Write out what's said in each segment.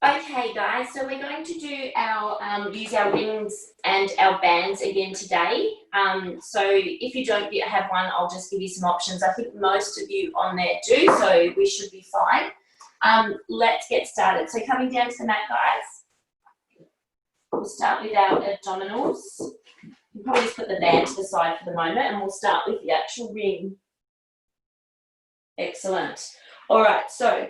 Okay, guys, so we're going to do our use our rings and our bands again today. So if you don't have one, I'll just give you some options. I think most of you on there do, so we should be fine. Let's get started. So coming down to the mat, guys, we'll start with our abdominals. We'll probably just put the band to the side for the moment, and we'll start with the actual ring. Excellent. All right, so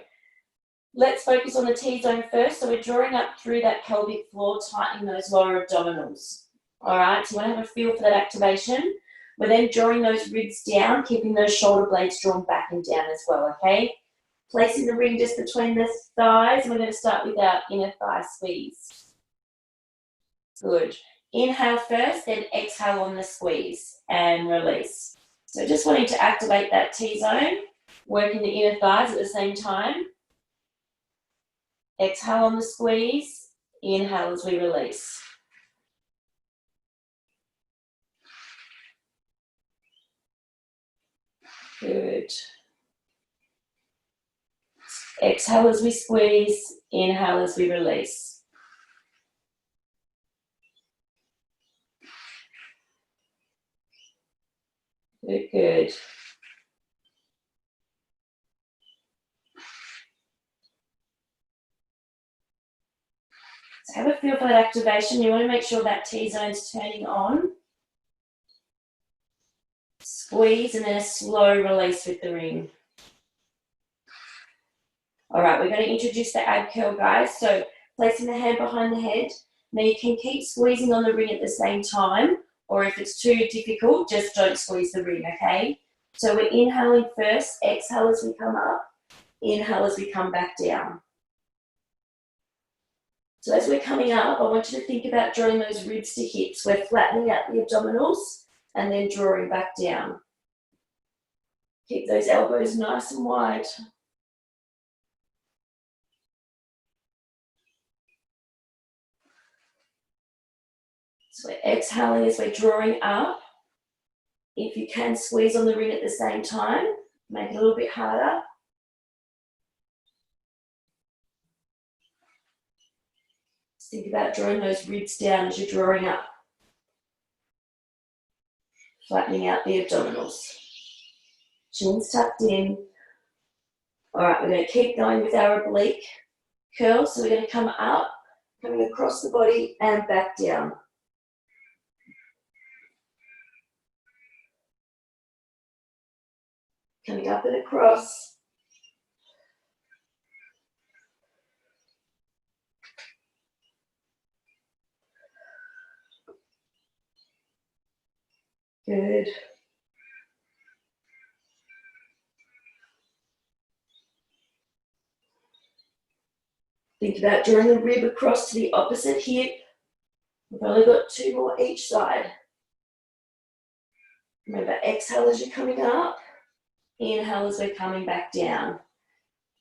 let's focus on the T-zone first. So we're drawing up through that pelvic floor, tightening those lower abdominals. All right, so you want to have a feel for that activation. We're then drawing those ribs down, keeping those shoulder blades drawn back and down as well, okay? Placing the ring just between the thighs, and we're going to start with our inner thigh squeeze. Good. Inhale first, then exhale on the squeeze and release. So just wanting to activate that T-zone, working the inner thighs at the same time. Exhale on the squeeze, inhale as we release. Good. Exhale as we squeeze, inhale as we release. Good, good. So have a feel for that activation. You want to make sure that T-zone's turning on. Squeeze and then a slow release with the ring. All right, we're going to introduce the ab curl, guys. So placing the hand behind the head. Now you can keep squeezing on the ring at the same time, or if it's too difficult, just don't squeeze the ring, okay? So we're inhaling first, exhale as we come up, inhale as we come back down. So as we're coming up, I want you to think about drawing those ribs to hips. We're flattening out the abdominals and then drawing back down. Keep those elbows nice and wide. So we're exhaling as we're drawing up. If you can, squeeze on the ring at the same time. Make it a little bit harder. Just think about drawing those ribs down as you're drawing up. Flattening out the abdominals. Chin's tucked in. All right, we're going to keep going with our oblique curl. So we're going to come up, coming across the body and back down. Coming up and across. Good. Think about drawing the rib across to the opposite hip. We've only got 2 more each side. Remember, exhale as you're coming up. Inhale as we're coming back down.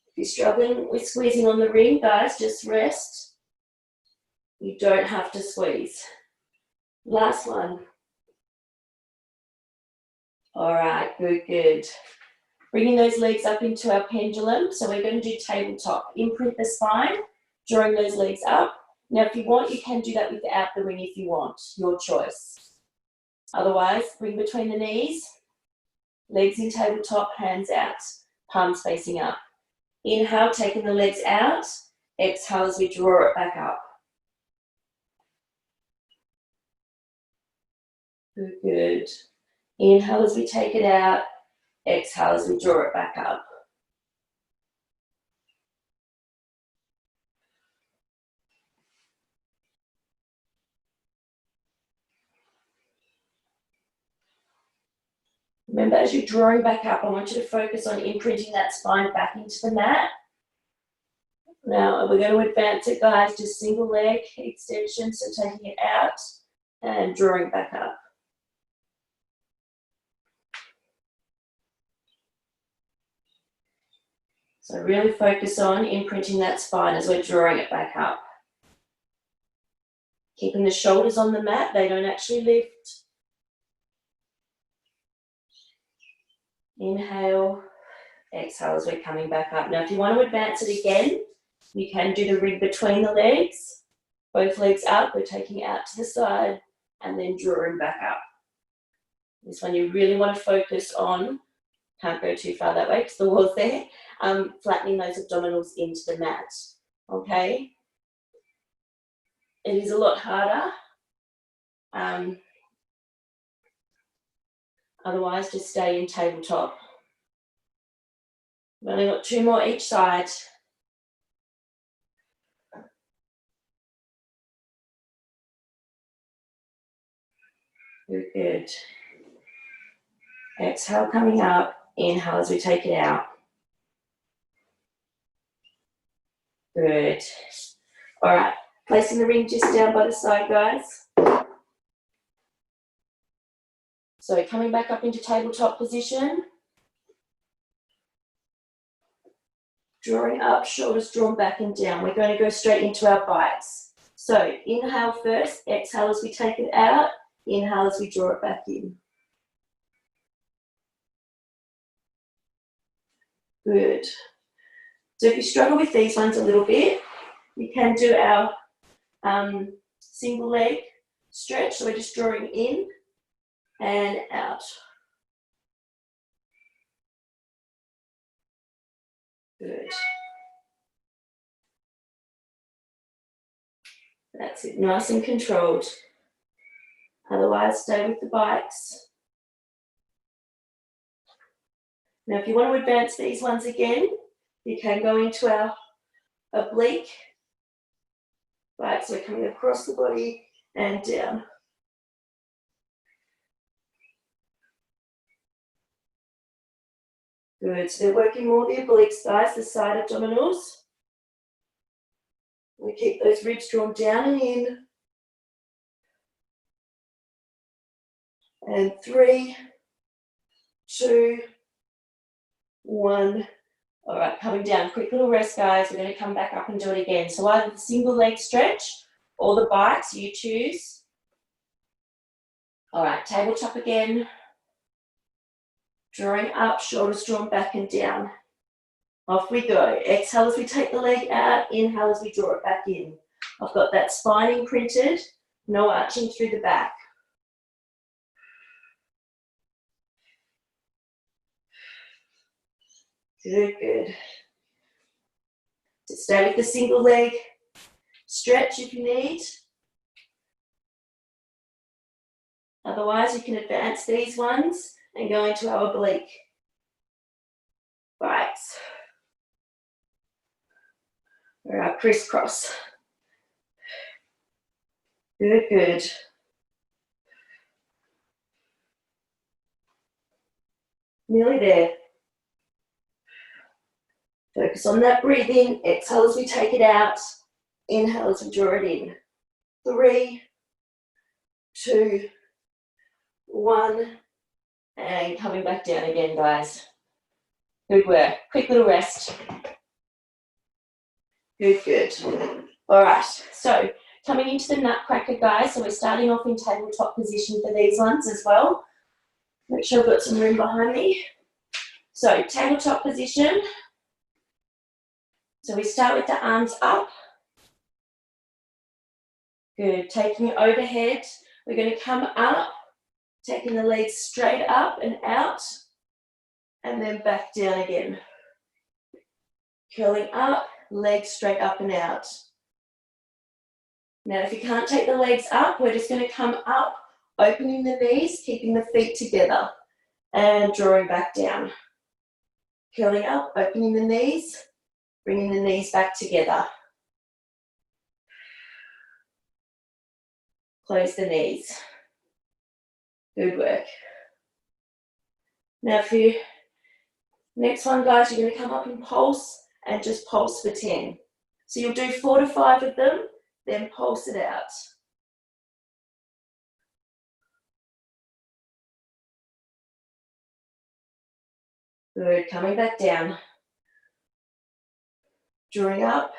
If you're struggling with squeezing on the ring, guys, just rest. You don't have to squeeze. Last one. All right, good, good. Bringing those legs up into our pendulum. So we're going to do tabletop. Imprint the spine, drawing those legs up. Now, if you want, you can do that without the ring if you want. Your choice. Otherwise, bring between the knees. Legs in tabletop, hands out. Palms facing up. Inhale, taking the legs out. Exhale as we draw it back up. Good, good. Inhale as we take it out. Exhale as we draw it back up. Remember, as you're drawing back up, I want you to focus on imprinting that spine back into the mat. Now, we're going to advance it, guys, just single leg extension, so taking it out and drawing back up. So really focus on imprinting that spine as we're drawing it back up. Keeping the shoulders on the mat, they don't actually lift. Inhale, exhale as we're coming back up. Now, if you want to advance it again, You can do the ring between the legs. Both legs up, we're taking it out to the side and then drawing back up. This one you really want to focus on. Can't go too far that way because the wall's there. Flattening those abdominals into the mat, okay? It is a lot harder. Otherwise, just stay in tabletop. We've only got 2 more each side. Good, good. Exhale coming up, inhale as we take it out. Good. All right, placing the ring just down by the side, guys. So coming back up into tabletop position. Drawing up, shoulders drawn back and down. We're going to go straight into our bites. So inhale first, exhale as we take it out, inhale as we draw it back in. Good. So if you struggle with these ones a little bit, you can do our single leg stretch. So we're just drawing in and out. Good. That's it, nice and controlled. Otherwise, stay with the bites. Now, if you want to advance these ones again, you can go into our oblique. Right, so we're coming across the body and down. Good, so they're working more the obliques, guys, the side abdominals. We keep those ribs drawn down and in. And 3, 2, 1. All right, coming down. Quick little rest, guys. We're going to come back up and do it again. So either the single leg stretch or the bites, you choose. All right, tabletop again. Drawing up, shoulders drawn back and down. Off we go. Exhale as we take the leg out. Inhale as we draw it back in. I've got that spine imprinted. No arching through the back. Good, good. So stay with the single leg stretch if you need. Otherwise, you can advance these ones and go into our oblique bites. Or our crisscross. Good, good. Nearly there. Focus on that breathing. Exhale as we take it out. Inhale as we draw it in. 3, 2, 1. And coming back down again, guys. Good work. Quick little rest. Good, good. All right, so coming into the nutcracker, guys. So we're starting off in tabletop position for these ones as well. Make sure I've got some room behind me. So tabletop position. So we start with the arms up. Good, taking it overhead. We're going to come up, taking the legs straight up and out, and then back down again. Curling up, legs straight up and out. Now, if you can't take the legs up, we're just going to come up, opening the knees, keeping the feet together, and drawing back down. Curling up, opening the knees, bringing the knees back together. Close the knees. Good work. Now for you, next one, guys, you're going to come up and pulse and just pulse for 10. So you'll do 4 to 5 of them, then pulse it out. Good, coming back down. Drawing up,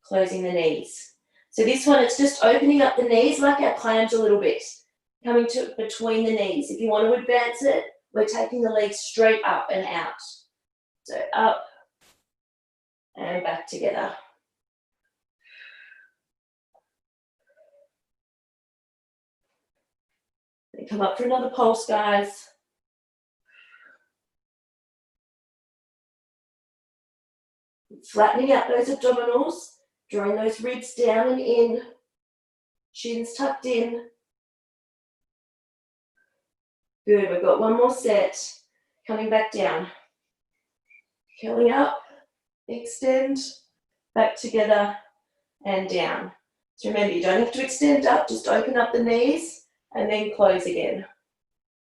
closing the knees. So this one, it's just opening up the knees like our clams a little bit, coming to between the knees. If you want to advance it, we're taking the legs straight up and out. So up, and back together. Then come up for another pulse, guys. Flattening out those abdominals, drawing those ribs down and in, shins tucked in. Good, we've got one more set. Coming back down. Curling up, extend, back together, and down. So remember, you don't have to extend up, just open up the knees, and then close again.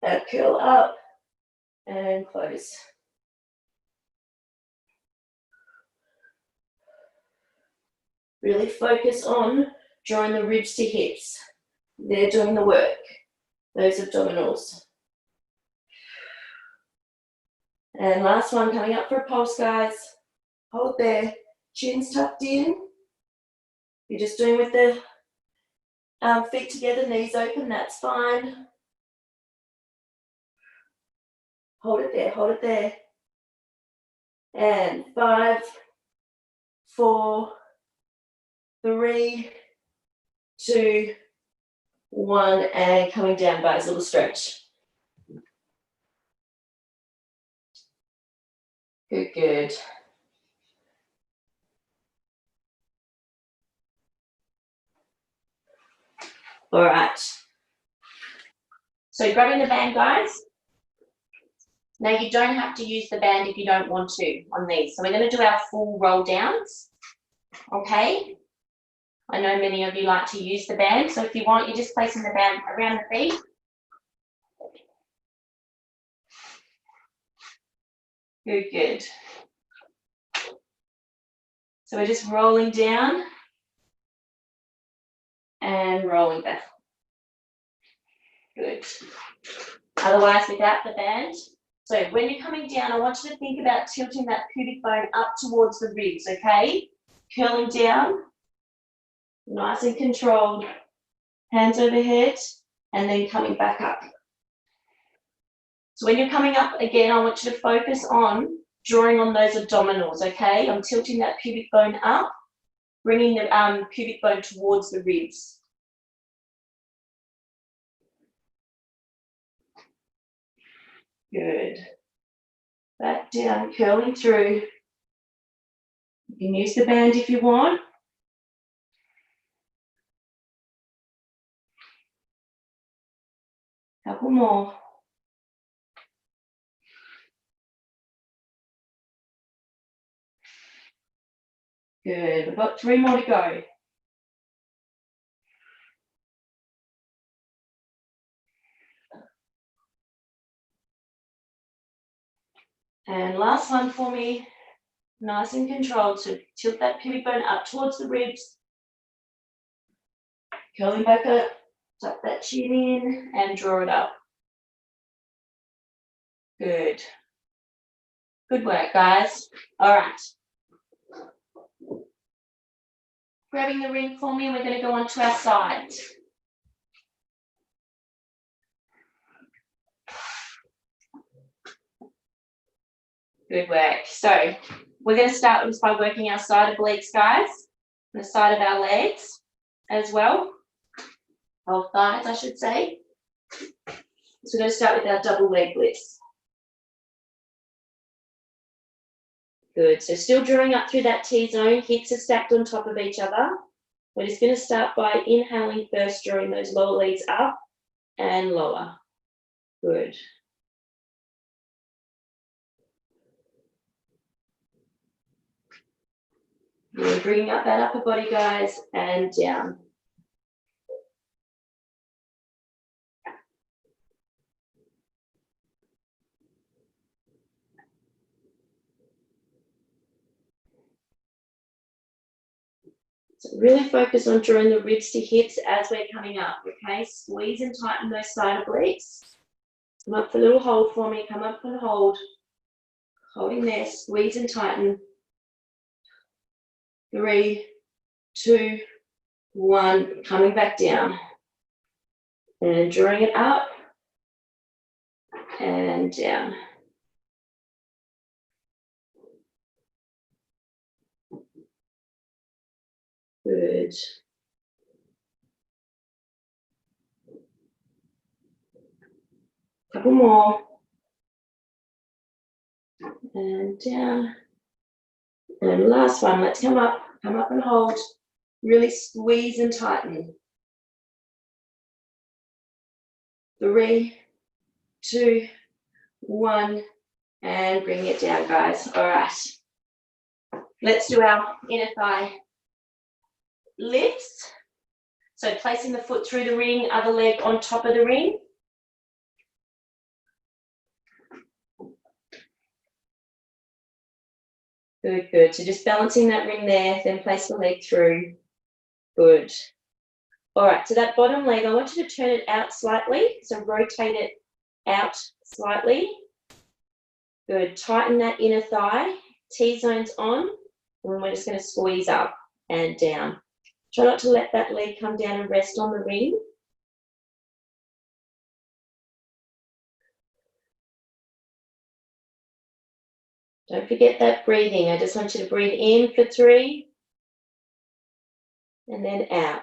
Now curl up, and close. Really focus on drawing the ribs to hips. They're doing the work, those abdominals. And last one, coming up for a pulse, guys. Hold there, chins tucked in. You're just doing with the feet together, knees open, that's fine. Hold it there, hold it there. And 5, 4, 3, 2, 1, and coming down, guys, little stretch. Good, good. All right. So grabbing the band, guys. Now you don't have to use the band if you don't want to on these. So we're going to do our full roll downs. Okay. I know many of you like to use the band. So if you want, you're just placing the band around the feet. Good, good. So we're just rolling down and rolling back. Good. Otherwise, without the band. So when you're coming down, I want you to think about tilting that pubic bone up towards the ribs, okay? Curling down, nice and controlled. Hands overhead, and then coming back up. So when you're coming up again, I want you to focus on drawing on those abdominals, okay? I'm tilting that pubic bone up, bringing the pubic bone towards the ribs. Good. Back down, curling through. You can use the band if you want. Couple more. Good. We've got 3 more to go. And last one for me. Nice and controlled. So tilt that pubic bone up towards the ribs. Curling back up. Tuck that chin in and draw it up. Good. Good work, guys. All right. Grabbing the ring for me, and we're going to go on to our side. Good work. So we're going to start this by working our side obliques, guys. The side of our legs as well. Our thighs, I should say. So we're going to start with our double leg lifts. Good. So still drawing up through that T-zone. Hips are stacked on top of each other. We're just going to start by inhaling first, drawing those lower legs up and lower. Good. We're bringing up that upper body, guys, and down. So really focus on drawing the ribs to hips as we're coming up, okay? Squeeze and tighten those side obliques. Come up for a little hold for me. Come up and hold. Holding there, squeeze and tighten. 3, 2, 1. Coming back down. And drawing it up and down. Good. Couple more. And down. And last one, let's come up and hold. Really squeeze and tighten. 3, 2, 1, and bring it down, guys. All right. Let's do our inner thigh lifts. So placing the foot through the ring, other leg on top of the ring. Good, good. So just balancing that ring there, then place the leg through. Good. All right, so that bottom leg, I want you to turn it out slightly. So rotate it out slightly. Good. Tighten that inner thigh. T-zones on. And then we're just going to squeeze up and down. Try not to let that leg come down and rest on the ring. Don't forget that breathing. I just want you to breathe in for 3 and then out.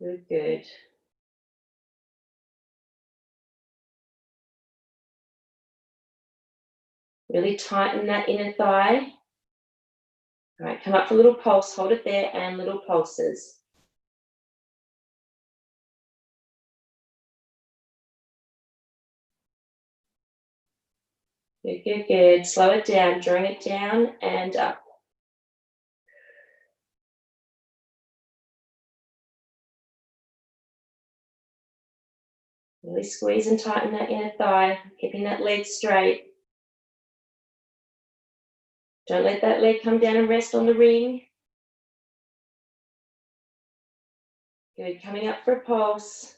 Good, good. Really tighten that inner thigh. All right, come up for a little pulse. Hold it there and little pulses. Good, good, good. Slow it down, drawing it down and up. Really squeeze and tighten that inner thigh, keeping that leg straight. Don't let that leg come down and rest on the ring. Good, coming up for a pulse.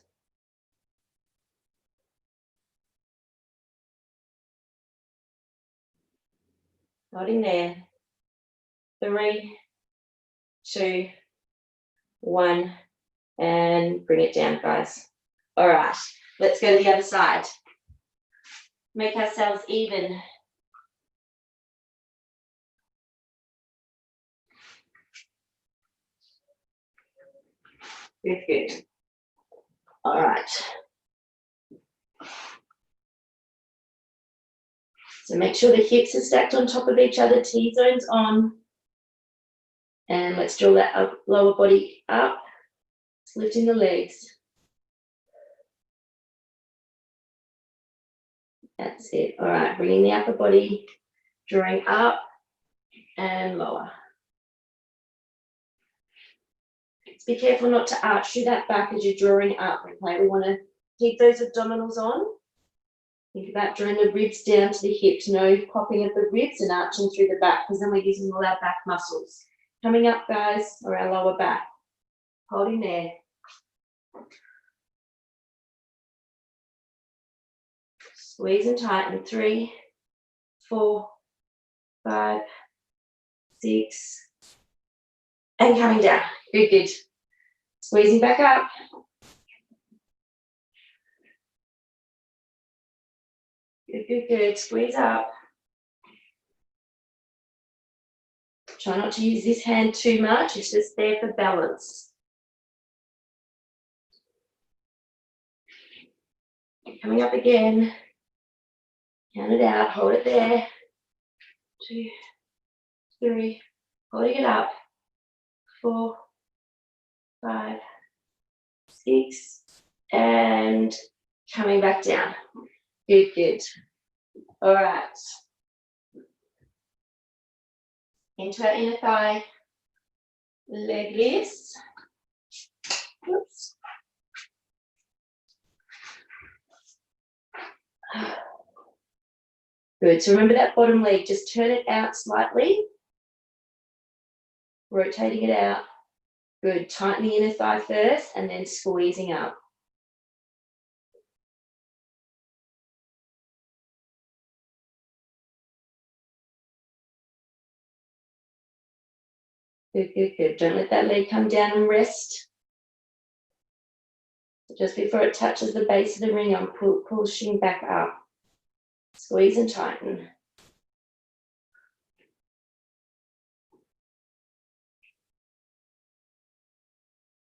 Holding there. 3, 2, 1, and bring it down, guys. All right, let's go to the other side. Make ourselves even. Good, good. All right. So make sure the hips are stacked on top of each other, T-zones on. And let's draw that up, lower body up, lifting the legs. That's it. All right, bringing the upper body, drawing up and lower. Just be careful not to arch through that back as you're drawing up, okay? We want to keep those abdominals on. Think about drawing the ribs down to the hips, no popping at the ribs and arching through the back because then we're using all our back muscles. Coming up, guys, or our lower back. Holding there. Squeeze and tighten. 3, 4, 5, 6, and coming down. Good, good. Squeezing back up. Good, good, good. Squeeze up. Try not to use this hand too much. It's just there for balance. Coming up again. Count it out. Hold it there. 2, 3. Holding it up. 4, 5, 6, and coming back down. Good, good. All right. Into our inner thigh, leg lifts. Oops. Good. So remember that bottom leg, just turn it out slightly. Rotating it out. Good. Tighten the inner thigh first and then squeezing up. Good, good, good. Don't let that leg come down and rest. Just before it touches the base of the ring, I'm pushing back up. Squeeze and tighten.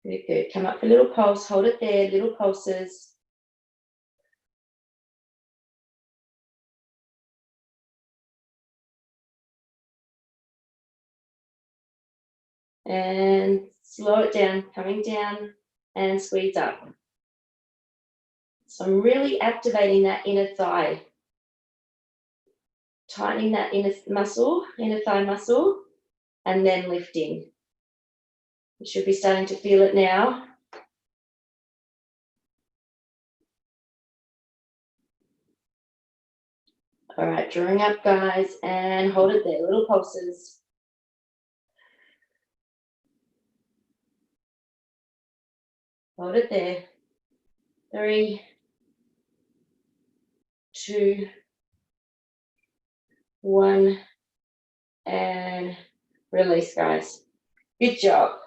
Good, good. Come up for a little pulse. Hold it there, little pulses. And slow it down, coming down and squeeze up. So I'm really activating that inner thigh. Tightening that inner thigh muscle, and then lifting. You should be starting to feel it now. All right, drawing up, guys, and hold it there, little pulses. Hold it there. 3, 2, 1, and release, guys. Good job.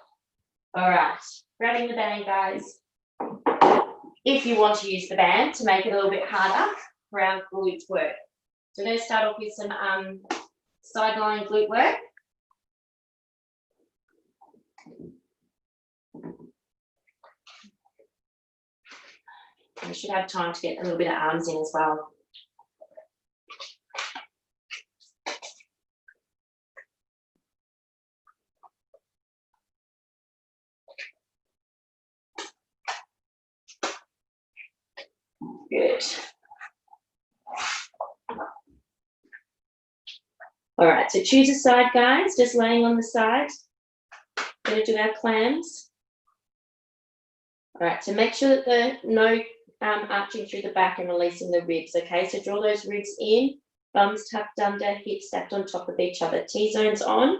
All right, grabbing the band, guys. If you want to use the band to make it a little bit harder for our glute work. So we're going to start off with some sideline glute work. We should have time to get a little bit of arms in as well. Good. All right, so choose a side, guys, just laying on the side. We're going to do our clams. All right, so make sure that the no arching through the back and releasing the ribs, okay? So draw those ribs in, thumbs tucked under, hips stacked on top of each other. T-zones on.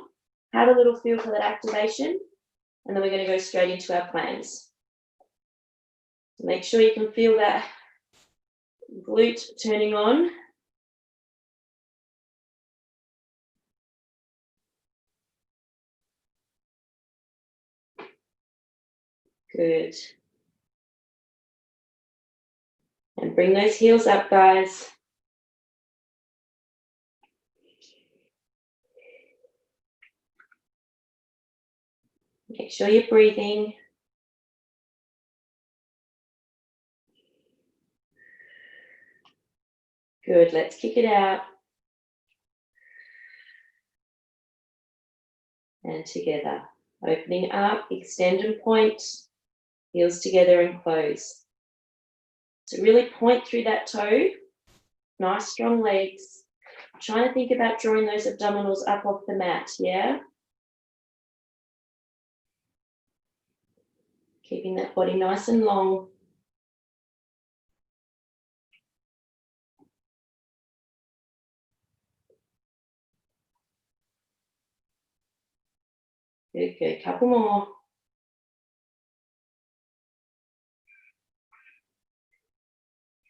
Have a little feel for that activation, and then we're going to go straight into our clams. Make sure you can feel that glute turning on. Good. And bring those heels up, guys. Make sure you're breathing. Good, let's kick it out. And together. Opening up, extend and point. Heels together and close. So really point through that toe. Nice strong legs. Trying to think about drawing those abdominals up off the mat, yeah? Keeping that body nice and long. Good, good. Couple more.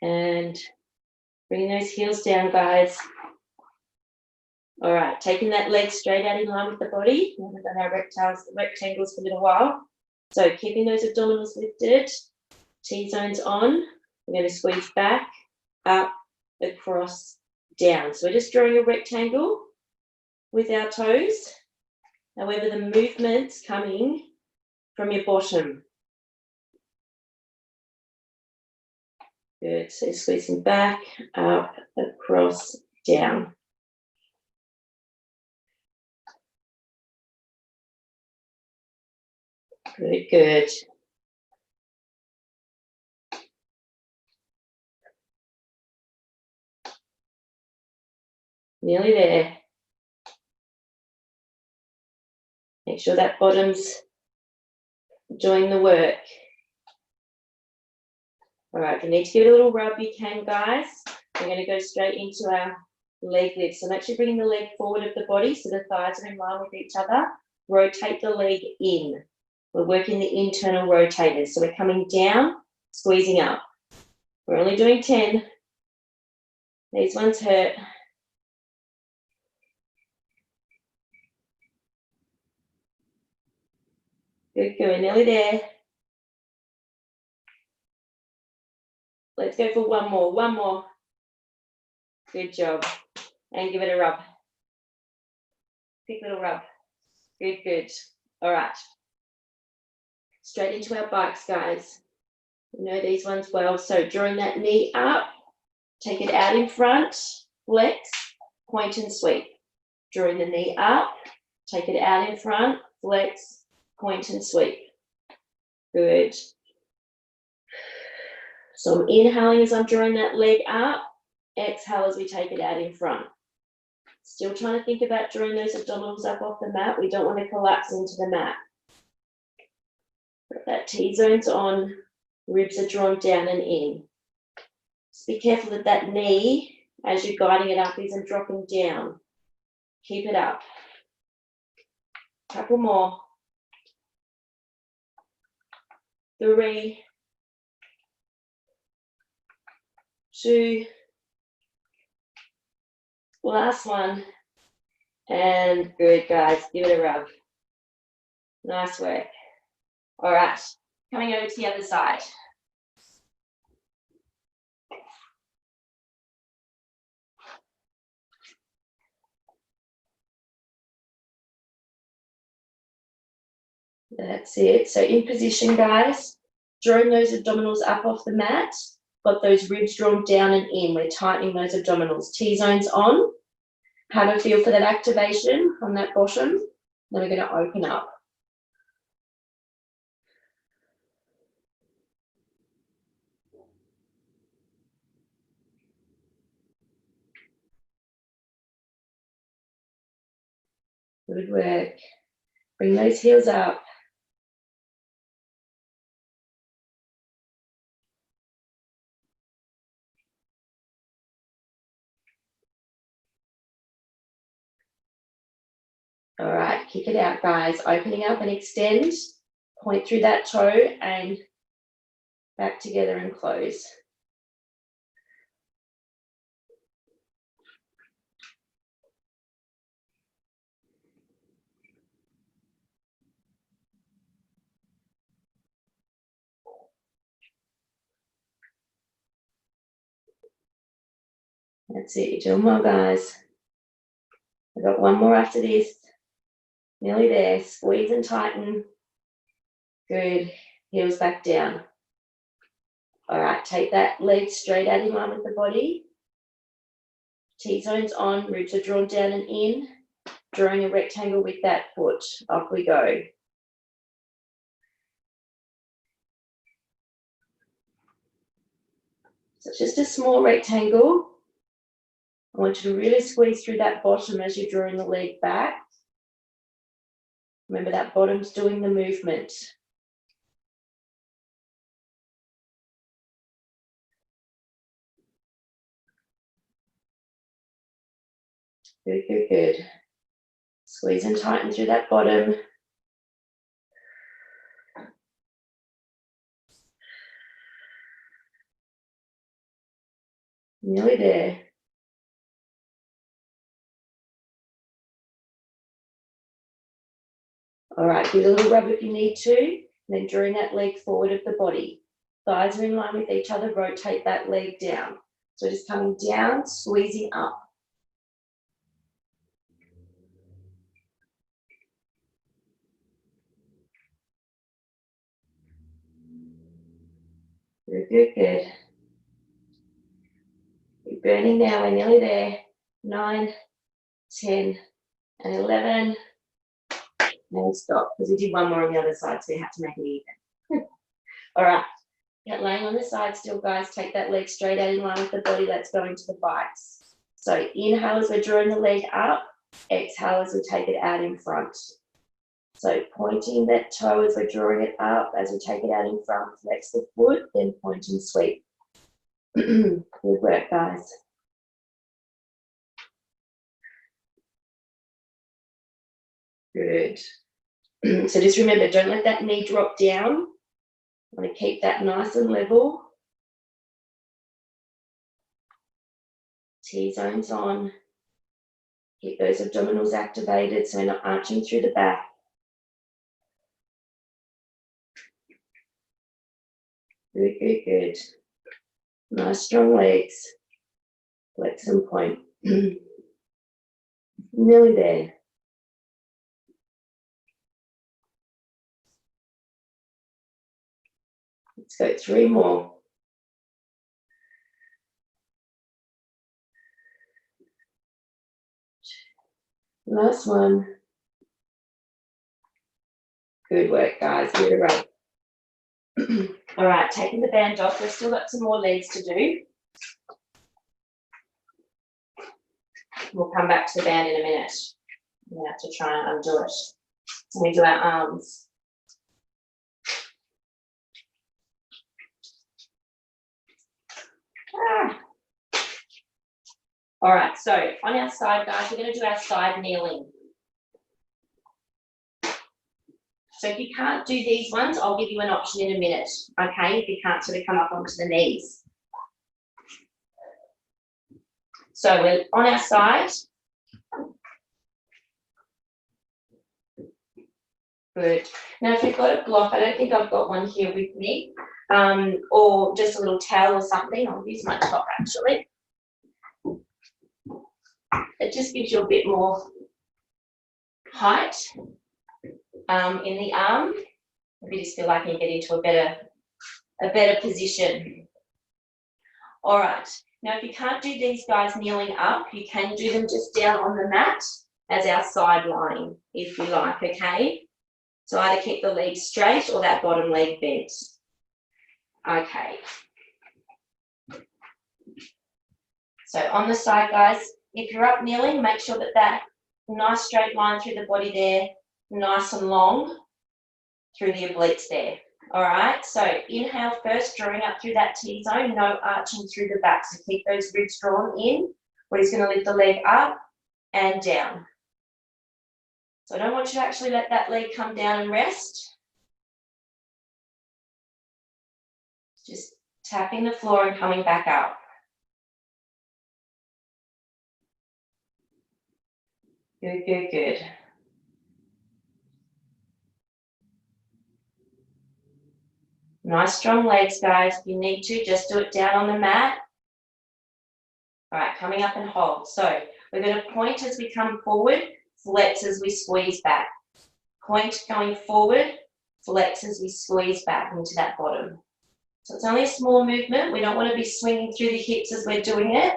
And bring those heels down, guys. All right, taking that leg straight out in line with the body. We haven't done our rectangles for a little while. So keeping those abdominals lifted, T-zones on. We're going to squeeze back, up, across, down. So we're just drawing a rectangle with our toes. However, the movement's coming from your bottom. Good, so squeezing back, up, across, down. Good, good. Nearly there. Make sure that bottom's doing the work. All right, if you need to give it a little rub, you can, guys. We're going to go straight into our leg lift. So I'm actually bringing the leg forward of the body so the thighs are in line with each other. Rotate the leg in. We're working the internal rotators. So we're coming down, squeezing up. We're only doing 10. These ones hurt. Good, good, nearly there. Let's go for one more. Good job. And give it a rub. Quick little rub. Good, good. All right. Straight into our bikes, guys. You know these ones well. So drawing that knee up, take it out in front, flex, point and sweep. Drawing the knee up, take it out in front, flex, point and sweep. Good. So I'm inhaling as I'm drawing that leg up, exhale as we take it out in front. Still trying to think about drawing those abdominals up off the mat. We don't want to collapse into the mat. That T-zone's on, ribs are drawn down and in. Just be careful that that knee, as you're guiding it up, isn't dropping down. Keep it up. Couple more. 3, 2, last one. And good, guys. Give it a rub. Nice work. All right, coming over to the other side. That's it. So in position, guys, drawing those abdominals up off the mat, got those ribs drawn down and in. We're tightening those abdominals. T-zones on. Have a feel for that activation on that bottom. Then we're going to open up. Good work. Bring those heels up. All right, kick it out, guys. Opening up and extend. Point through that toe and back together and close. That's it. You're doing well, guys. I've got one more after this. Nearly there. Squeeze and tighten. Good. Heels back down. All right, take that leg straight out in line with the body. T-zones on, ribs are drawn down and in. Drawing a rectangle with that foot. Off we go. So it's just a small rectangle. I want you to really squeeze through that bottom as you're drawing the leg back. Remember that bottom's doing the movement. Good, good, good. Squeeze and tighten through that bottom. Nearly there. All right, give it a little rub if you need to. Then drawing that leg forward of the body. Thighs are in line with each other. Rotate that leg down. So just coming down, squeezing up. Good, good, good. Keep burning now. We're nearly there. 9, 10, and 11. And stop, because we did one more on the other side, so we had to make it even. All right. Get laying on the side still, guys. Take that leg straight out in line with the body. That's going to the bikes. So inhale as we're drawing the leg up. Exhale as we take it out in front. So pointing that toe as we're drawing it up, as we take it out in front, flex the foot, then point and sweep. Good work, guys. Good. So just remember, don't let that knee drop down. You want to keep that nice and level. T-zones on. Keep those abdominals activated so we're not arching through the back. Good, good, good. Nice strong legs. Flex and point. Nearly there. Let's go 3 more. Last one. Good work, guys. Give it a run. All right, taking the band off. We've still got some more legs to do. We'll come back to the band in a minute. We have to try and undo it. So we do our arms. All right, so on our side, guys, we're going to do our side kneeling. So if you can't do these ones, I'll give you an option in a minute, okay, if you can't sort of come up onto the knees. So we're on our side. Good. Now, if you've got a block, I don't think I've got one here with me, or just a little towel or something. I'll use my top, actually. It just gives you a bit more height in the arm. If you just feel like you get into a better position. All right. Now, if you can't do these guys kneeling up, you can do them just down on the mat as our side line, if you like, okay? So either keep the leg straight or that bottom leg bent. Okay. So on the side, guys, if you're up kneeling, make sure that that nice straight line through the body there, nice and long through the obliques there. All right, so inhale first, drawing up through that T-zone, no arching through the back. So keep those ribs drawn in. We're just going to lift the leg up and down. So I don't want you to actually let that leg come down and rest. Just tapping the floor and coming back up. Good, good, good. Nice strong legs, guys. If you need to, just do it down on the mat. All right, coming up and hold. So we're going to point as we come forward, flex as we squeeze back. Point going forward, flex as we squeeze back into that bottom. So it's only a small movement. We don't want to be swinging through the hips as we're doing it.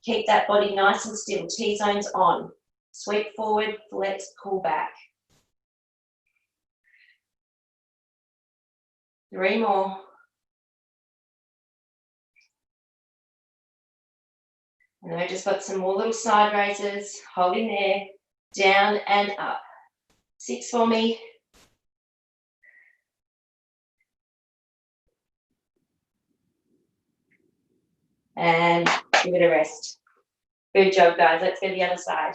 Keep that body nice and still. T-zones on. Sweep forward, flex, pull back. 3 more. And then we've just got some more little side raises, holding there, down and up. 6 for me. And give it a rest. Good job, guys. Let's go to the other side.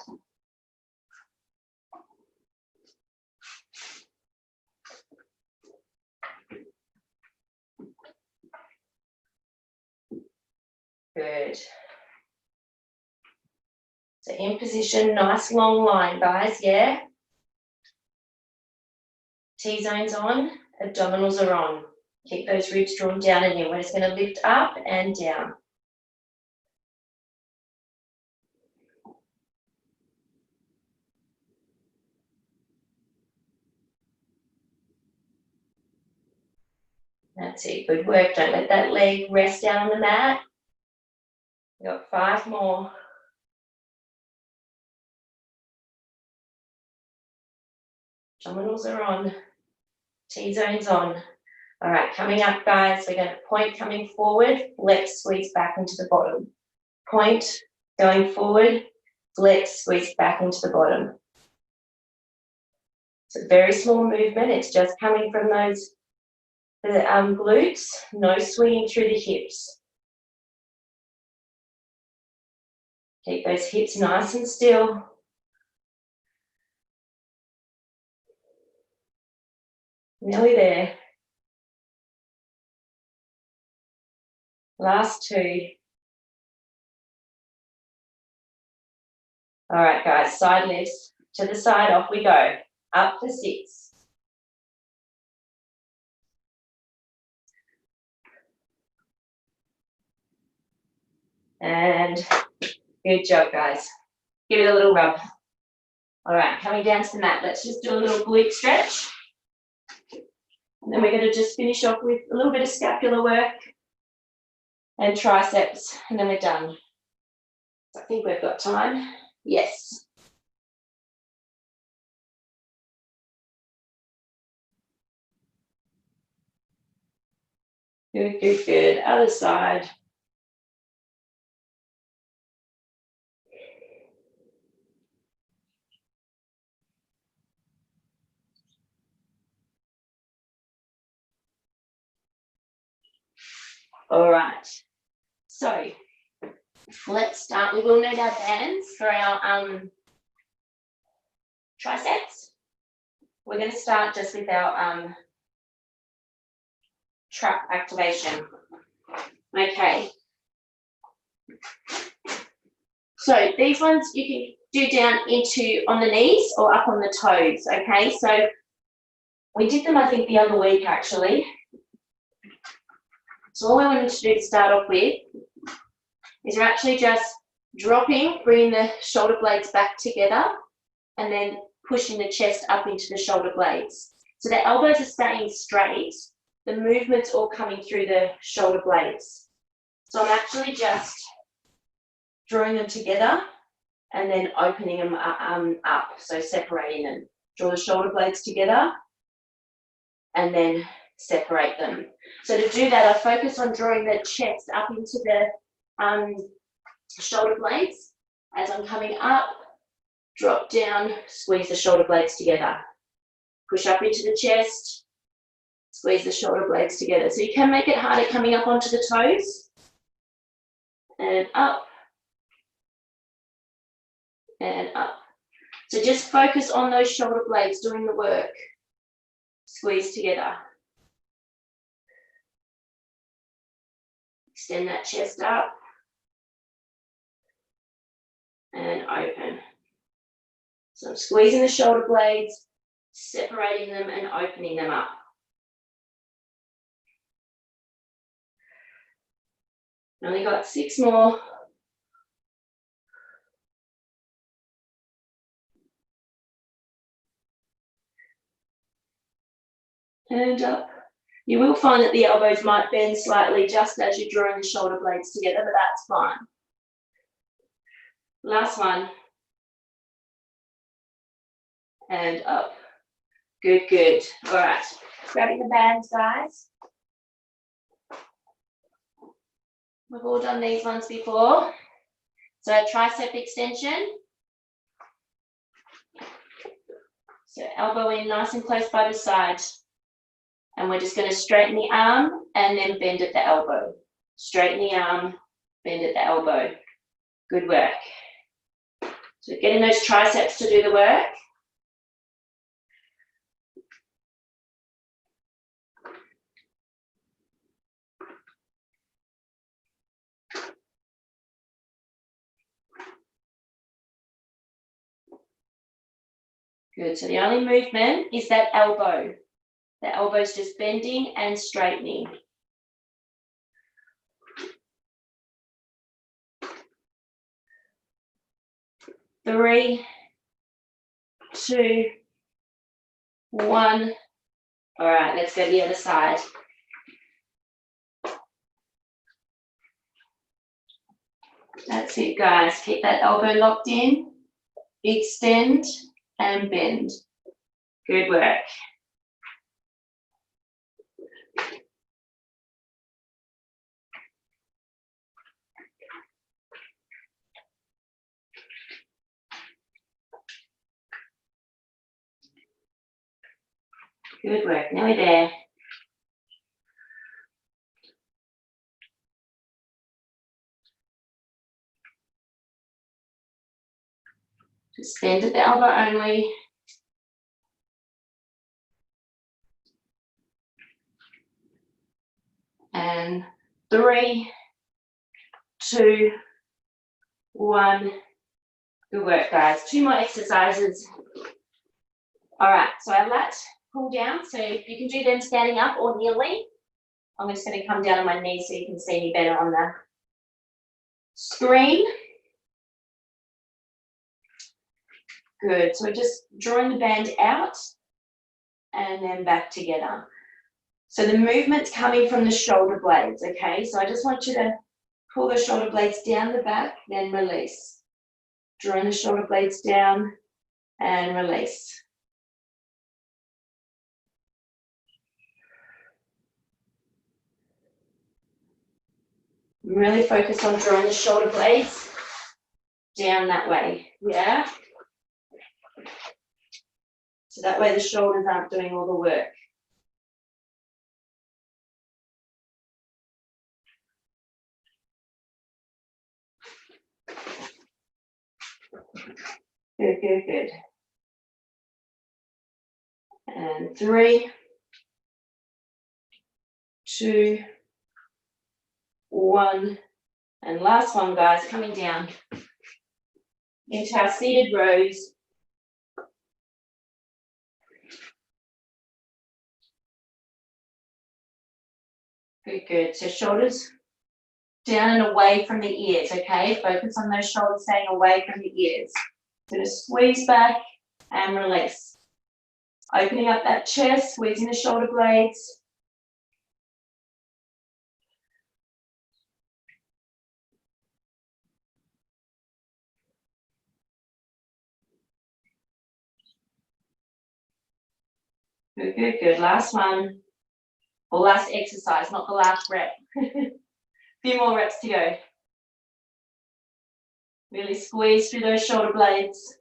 Good. So in position, nice long line, guys, yeah? T-zones on, abdominals are on. Keep those ribs drawn down in here. We're just going to lift up and down. That's it, good work. Don't let that leg rest down on the mat. We've got 5 more. Abdominals are on. T-zones on. All right, coming up, guys. We're going to point coming forward, flex, squeeze back into the bottom. Point, going forward, flex, squeeze back into the bottom. It's a very small movement. It's just coming from those glutes, no swinging through the hips. Keep those hips nice and still. Nearly there. Last 2. All right, guys, side lifts to the side, off we go. Up for 6. And good job, guys. Give it a little rub. All right, coming down to the mat. Let's just do a little glute stretch. And then we're going to just finish off with a little bit of scapular work and triceps, and then we're done. I think we've got time. Yes. Good, good, good. Other side. All right. So let's start. We will need our bands for our triceps. We're going to start just with our trap activation. Okay. So these ones you can do down into on the knees or up on the toes. Okay. So we did them, I think, the other week actually. So all we wanted to do to start off with is you're actually just dropping, bringing the shoulder blades back together, and then pushing the chest up into the shoulder blades. So the elbows are staying straight, the movement's all coming through the shoulder blades. So I'm actually just drawing them together and then opening them up, so separating them. Draw the shoulder blades together and then separate them. So to do that, I focus on drawing the chest up into the shoulder blades. As I'm coming up, drop down, squeeze the shoulder blades together. Push up into the chest, squeeze the shoulder blades together. So you can make it harder coming up onto the toes. And up. And up. So just focus on those shoulder blades doing the work. Squeeze together. Extend that chest up. And open. So I'm squeezing the shoulder blades, separating them and opening them up. Only got 6 more. And up. You will find that the elbows might bend slightly just as you're drawing the shoulder blades together, but that's fine. Last one. And up. Good, good. All right. Grabbing the bands, guys. We've all done these ones before. So tricep extension. So elbow in nice and close by the side. And we're just going to straighten the arm and then bend at the elbow. Straighten the arm, bend at the elbow. Good work. So getting those triceps to do the work. Good, so the only movement is that elbow. The elbow's just bending and straightening. Three, 2, 1. All right, let's go to the other side. That's it, guys. Keep that elbow locked in. Extend and bend. Good work. Good work. Nearly there. Just bend at the elbow only. And 3, 2, 1. Good work, guys. 2 more exercises. All right, so our lat pull down. So you can do them standing up or kneeling. I'm just going to come down on my knees so you can see me better on the screen. Good, so we're just drawing the band out and then back together. So the movement's coming from the shoulder blades, okay? So I just want you to pull the shoulder blades down the back, then release. Drawing the shoulder blades down and release. Really focus on drawing the shoulder blades down that way, yeah? So that way the shoulders aren't doing all the work. Good, good, good. And 3, 2, 1. And last one, guys, coming down into our seated rows. Good, good. So shoulders down and away from the ears, okay? Focus on those shoulders staying away from the ears. So just squeeze back and release. Opening up that chest, squeezing the shoulder blades. Good, good, good. Last one. Or last exercise, not the last rep. Few more reps to go. Really squeeze through those shoulder blades.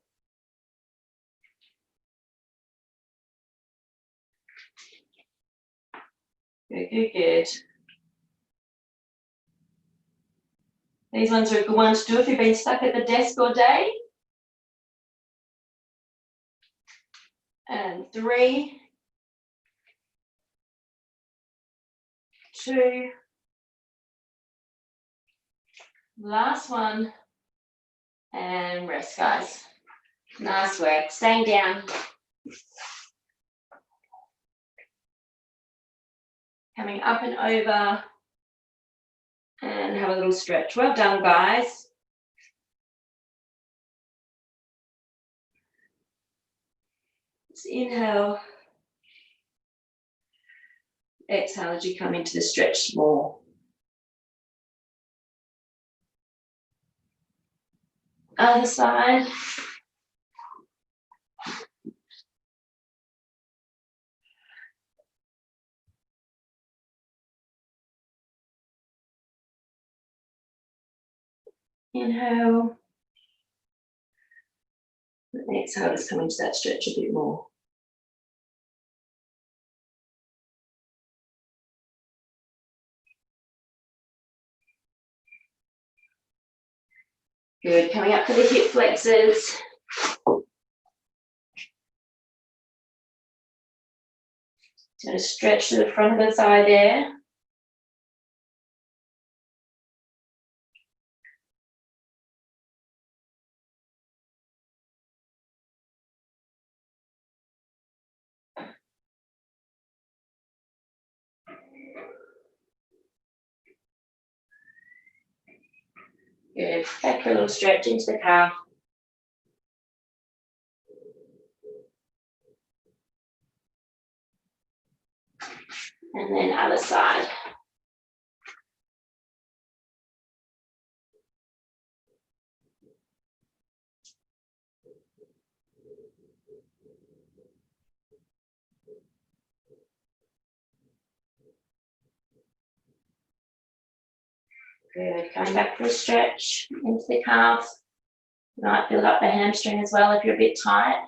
Good, good, good. These ones are a good one to do if you've been stuck at the desk all day. And 3, 2, last one, and rest, guys. Nice work. Staying down. Coming up and over, and have a little stretch. Well done, guys. Let's inhale. Exhale as you come into the stretch more. Other side. Inhale. And exhale, just come into that stretch a bit more. Good. Coming up to the hip flexors. Just going to stretch to the front of the thigh there. Good. Back for a little stretch into the calf. And then other side. Good. Coming back for a stretch into the calf. You might build up the hamstring as well if you're a bit tight.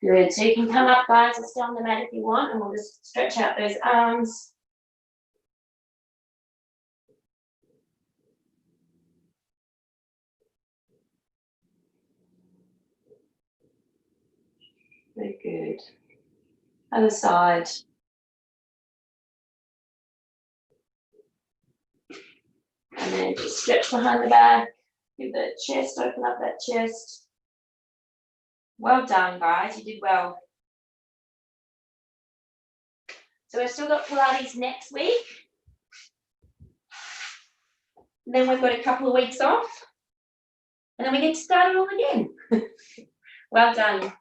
Good. So you can come up, guys, and stay on the mat if you want, and we'll just stretch out those arms. Very good. Other side. And then just stretch behind the back. Give the chest, open up that chest. Well done, guys. You did well. So we've still got Pilates next week. And then we've got a couple of weeks off. And then we get to start it all again. Well done.